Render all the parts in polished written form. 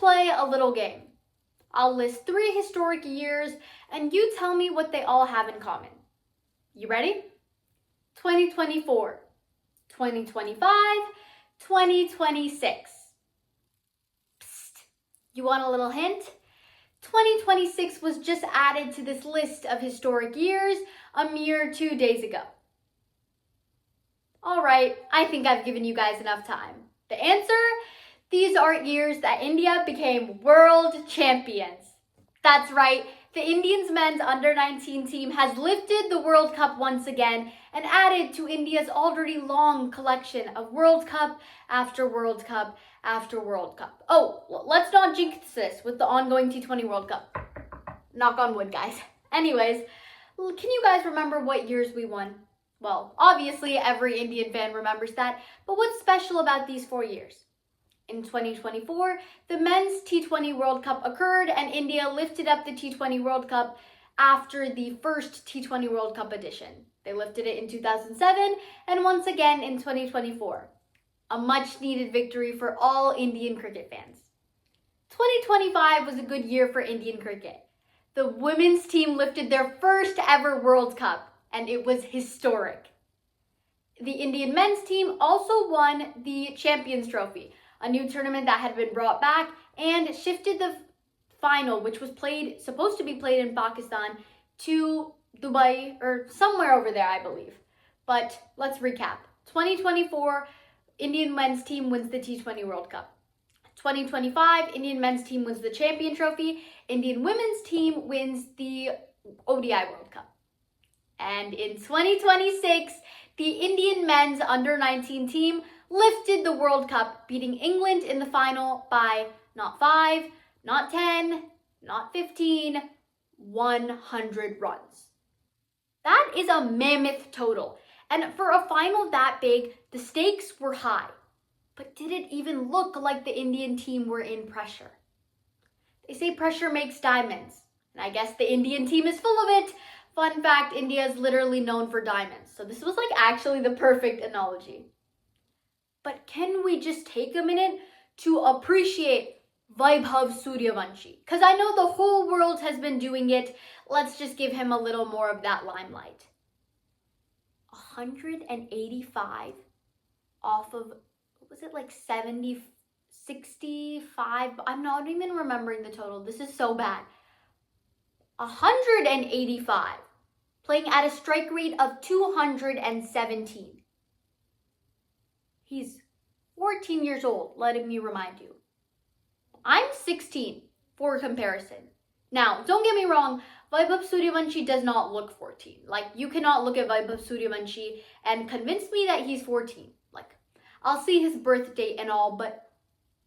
play a little game. I'll list 3 historic years and you tell me what they all have in common. You ready? 2024, 2025, 2026. Psst, you want a little hint? 2026 was just added to this list of historic years a mere 2 days ago. All right, I think I've given you guys enough time. The answer? These are years that India became world champions. That's right, the Indians men's under-19 team has lifted the World Cup once again and added to India's already long collection of World Cup after World Cup after World Cup. Oh, let's not jinx this with the ongoing T20 World Cup. Knock on wood, guys. Anyways, can you guys remember what years we won? Well, obviously every Indian fan remembers that, but what's special about these 4 years? In 2024, the men's T20 World Cup occurred and India lifted up the T20 World Cup after the first T20 World Cup edition. They lifted it in 2007 and once again in 2024. A much needed victory for all Indian cricket fans. 2025 was a good year for Indian cricket. The women's team lifted their first ever World Cup and it was historic. The Indian men's team also won the Champions Trophy, a new tournament that had been brought back, and shifted the final, which was supposed to be played in Pakistan, to Dubai or somewhere over there, I believe. But let's recap. 2024, Indian men's team wins the T20 World Cup. 2025, Indian men's team wins the Champion Trophy. Indian women's team wins the ODI World Cup. And in 2026, the Indian men's under-19 team lifted the World Cup, beating England in the final by not 5, not 10, not 15, 100 runs. That is a mammoth total. And for a final that big, the stakes were high. But did it even look like the Indian team were in pressure? They say pressure makes diamonds. And I guess the Indian team is full of it. Fun fact, India is literally known for diamonds. So this was actually the perfect analogy. But can we just take a minute to appreciate Vaibhav Suryavanshi? Because I know the whole world has been doing it. Let's just give him a little more of that limelight. 185 off of, was it 70, 65? I'm not even remembering the total. This is so bad. 185, playing at a strike rate of 217. He's 14 years old, letting me remind you. I'm 16, for comparison. Now, don't get me wrong, Vaibhav Suryavanshi does not look 14. You cannot look at Vaibhav Suryavanshi and convince me that he's 14. I'll see his birth date and all, but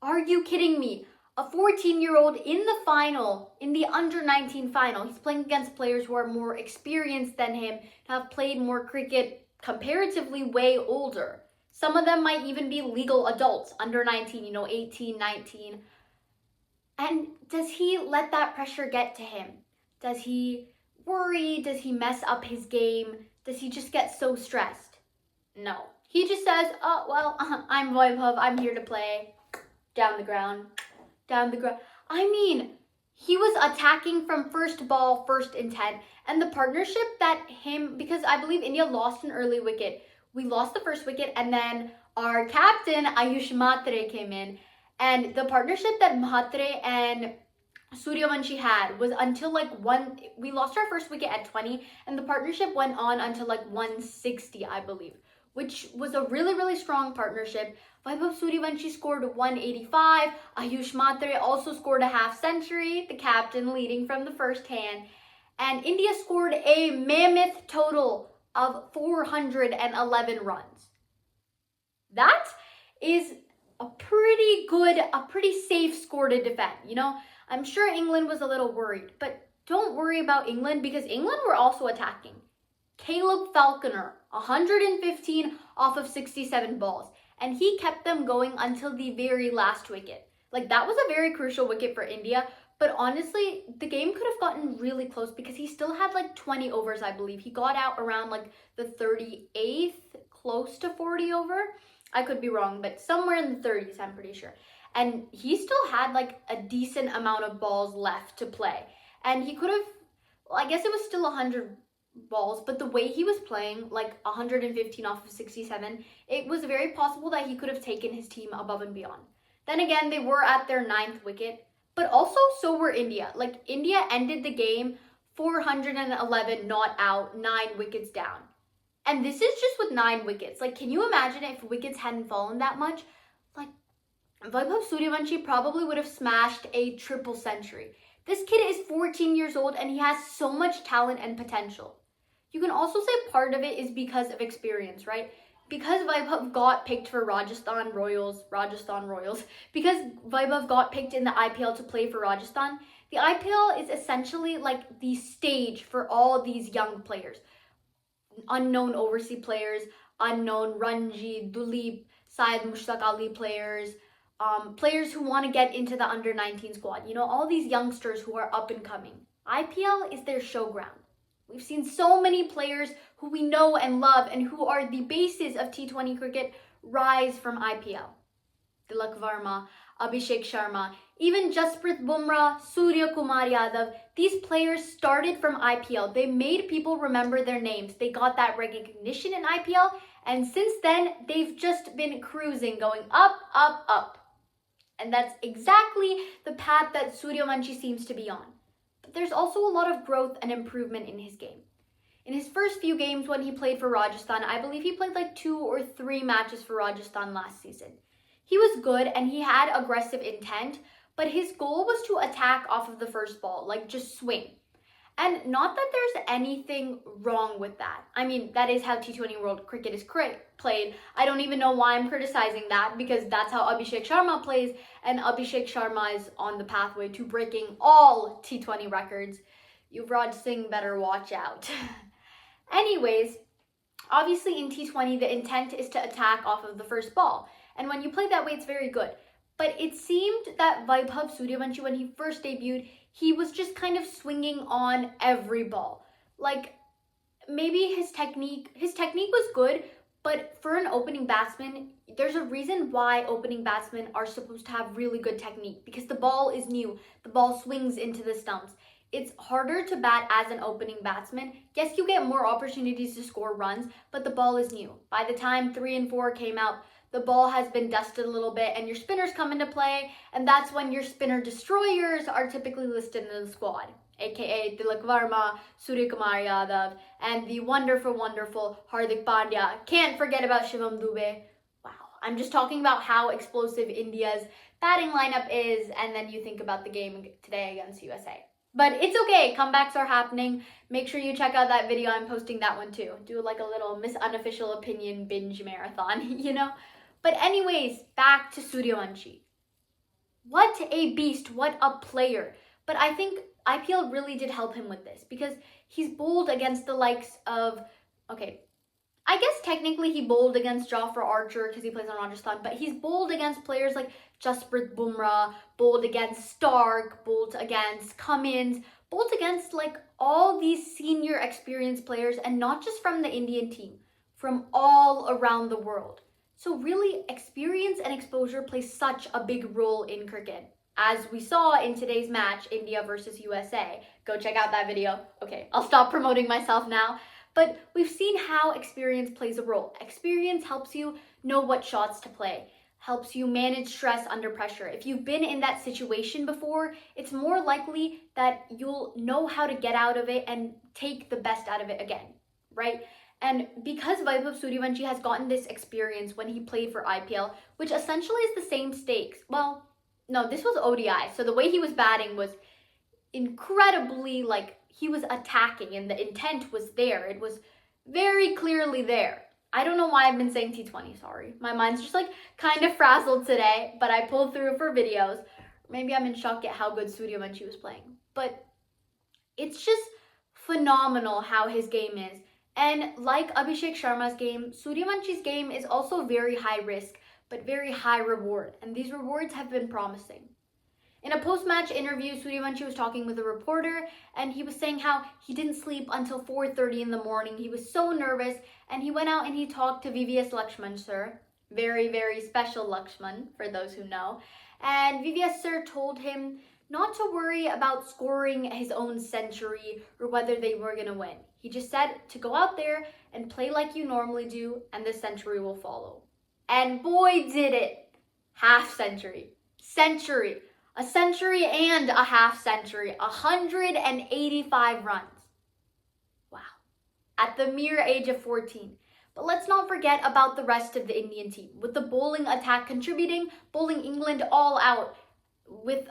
are you kidding me? A 14-year-old in the final, in the under-19 final, he's playing against players who are more experienced than him, have played more cricket, comparatively way older. Some of them might even be legal adults, under 19, 18, 19. And does he let that pressure get to him? Does he worry? Does he mess up his game? Does he just get so stressed? No. He just says, oh, well, I'm Vaibhav, I'm here to play. Down the ground. I mean, he was attacking from first ball, first intent. And the partnership that because I believe India lost an early wicket. We lost the first wicket and then our captain, Ayush Mhatre, came in. And the partnership that Mhatre and Suryavanshi had was until we lost our first wicket at 20 and the partnership went on until 160, I believe, which was a really, really strong partnership. Vaibhav Suryavanshi scored 185. Ayush Mhatre also scored a half century, the captain leading from the first hand. And India scored a mammoth total of 411 runs. That is a pretty safe score to defend. I'm sure England was a little worried, but don't worry about England because England were also attacking. Caleb Falconer, 115 off of 67 balls. And he kept them going until the very last wicket. That was a very crucial wicket for India. But honestly, the game could have gotten really close because he still had 20 overs, I believe. He got out around the 38th, close to 40 over. I could be wrong, but somewhere in the 30s, I'm pretty sure. and he still had like a decent amount of balls left to play. And he could have, well, I guess it was still 100 balls, but the way he was playing, like 115 off of 67, it was very possible that he could have taken his team above and beyond. Then again, they were at their 9th wicket, but also so were India. Like, India ended the game 411 not out, 9 wickets down. And this is just with 9 wickets. Like, can you imagine if wickets hadn't fallen that much? Like, Vaibhav Suryavanshi probably would have smashed a triple century. This kid is 14 years old and he has so much talent and potential. You can also say part of it is because of experience, right? Because Vaibhav got picked for Rajasthan Royals, because Vaibhav got picked in the IPL to play for Rajasthan, the IPL is essentially like the stage for all these young players. Unknown overseas players, unknown Ranji, Duleep, Syed Mushtaq Ali players, players who want to get into the under-19 squad. You know, all these youngsters who are up and coming. IPL is their showground. We've seen so many players who we know and love and who are the basis of T20 cricket rise from IPL. Tilak Varma, Abhishek Sharma, even Jasprit Bumrah, Surya Kumar Yadav, these players started from IPL. They made people remember their names. They got that recognition in IPL, and since then, they've just been cruising, going up, up, up. And that's exactly the path that Suryavanshi seems to be on. But there's also a lot of growth and improvement in his game. In his first few games when he played for Rajasthan, I believe he played like 2 or 3 matches for Rajasthan last season. He was good and he had aggressive intent, but his goal was to attack off of the first ball, like just swing. And not that there's anything wrong with that. I mean, that is how T20 World Cricket is played. I don't even know why I'm criticizing that, because that's how Abhishek Sharma plays, and Abhishek Sharma is on the pathway to breaking all T20 records. Yuvraj Singh better watch out. Anyways, obviously in T20, the intent is to attack off of the first ball. And when you play that way, it's very good. But it seemed that Vaibhav Suryavanshi, when he first debuted, he was just kind of swinging on every ball. Like, maybe his technique was good, but for an opening batsman, there's a reason why opening batsmen are supposed to have really good technique, because the ball is new. The ball swings into the stumps. It's harder to bat as an opening batsman. Yes, you get more opportunities to score runs, but the ball is new. By the time 3 and 4 came out, the ball has been dusted a little bit and your spinners come into play, and that's when your spinner destroyers are typically listed in the squad, aka Tilak Varma, Surya Kumar Yadav, and the wonderful, wonderful Hardik Pandya. Can't forget about Shivam Dube. Wow, I'm just talking about how explosive India's batting lineup is, and then you think about the game today against USA. But it's okay, comebacks are happening. Make sure you check out that video, I'm posting that one too. Do like a little Miss Unofficial Opinion binge marathon, you know? But anyways, back to Suryavanshi. What a beast, what a player. But I think IPL really did help him with this, because he's bowled against the likes of, okay, I guess technically he bowled against Jofra Archer because he plays on Rajasthan, but he's bowled against players like Jasprit Bumrah, bowled against Stark, bowled against Cummins, bowled against like all these senior experienced players, and not just from the Indian team, from all around the world. So really, experience and exposure play such a big role in cricket. As we saw in today's match, India versus USA. Go check out that video. Okay, I'll stop promoting myself now. But we've seen how experience plays a role. Experience helps you know what shots to play, helps you manage stress under pressure. If you've been in that situation before, it's more likely that you'll know how to get out of it and take the best out of it again, right? And because Vaibhav Suryavanshi has gotten this experience when he played for IPL, which essentially is the same stakes. Well, no, this was ODI. So the way he was batting was incredibly, like, he was attacking and the intent was there. It was very clearly there. I don't know why I've been saying T20, sorry. My mind's just like kind of frazzled today, but I pulled through for videos. Maybe I'm in shock at how good Suryavanshi was playing. But it's just phenomenal how his game is. And like Abhishek Sharma's game, Suryavanshi's game is also very high risk, but very high reward. And these rewards have been promising. In a post-match interview, Suryavanshi was talking with a reporter, and he was saying how he didn't sleep until 4:30 in the morning. He was so nervous, and he went out and he talked to VVS Lakshman, sir. Very, very special Lakshman, for those who know. And VVS Sir told him not to worry about scoring his own century or whether they were going to win. He just said to go out there and play like you normally do, and the century will follow. And boy, did it. Half century. Century. A century and a half century. 185 runs. Wow. At the mere age of 14. But let's not forget about the rest of the Indian team. With the bowling attack contributing, bowling England all out, with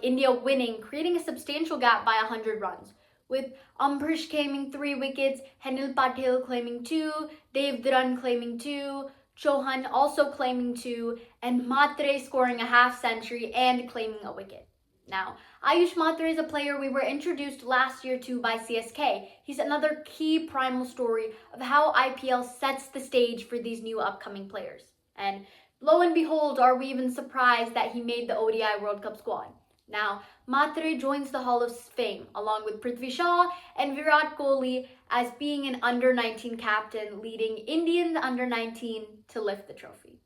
India winning, creating a substantial gap by 100 runs. With Ambrish claiming 3 wickets, Henil Patel claiming 2, Dev Dharan claiming 2, Chauhan also claiming 2, and Mhatre scoring a half century and claiming a wicket. Now, Ayush Mhatre is a player we were introduced last year to by CSK. He's another key primal story of how IPL sets the stage for these new upcoming players. And lo and behold, are we even surprised that he made the ODI World Cup squad. Now, Mhatre joins the Hall of Fame along with Prithvi Shaw and Virat Kohli as being an under-19 captain, leading Indian under-19 to lift the trophy.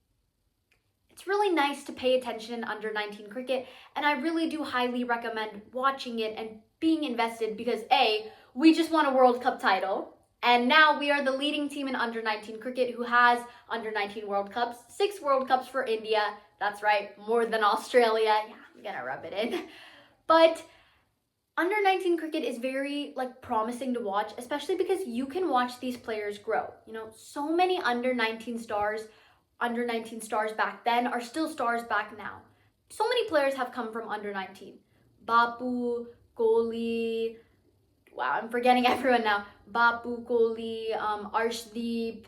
It's really nice to pay attention in under-19 cricket, and I really do highly recommend watching it and being invested because A, we just won a World Cup title, and now we are the leading team in under-19 cricket who has under-19 World Cups, 6 World Cups for India. That's right, more than Australia. Yeah, I'm gonna rub it in. But under-19 cricket is very promising to watch, especially because you can watch these players grow. You know, so many under-19 stars back then are still stars back now. So many players have come from under-19. Bapu, Kohli, wow, I'm forgetting everyone now. Bapu, Kohli, Arshdeep,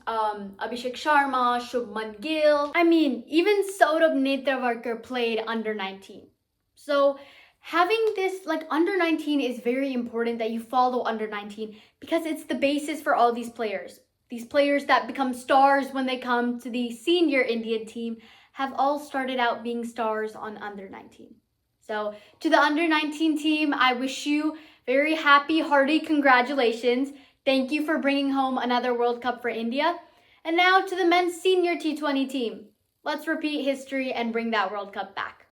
Abhishek Sharma, Shubman Gill. I mean, even Saurabh Netravarkar played under-19. So having this under-19 is very important that you follow under-19 because it's the basis for all these players. These players that become stars when they come to the senior Indian team have all started out being stars on under-19. So to the under-19 team, I wish you very happy, hearty congratulations. Thank you for bringing home another World Cup for India. And now to the men's senior T20 team. Let's repeat history and bring that World Cup back.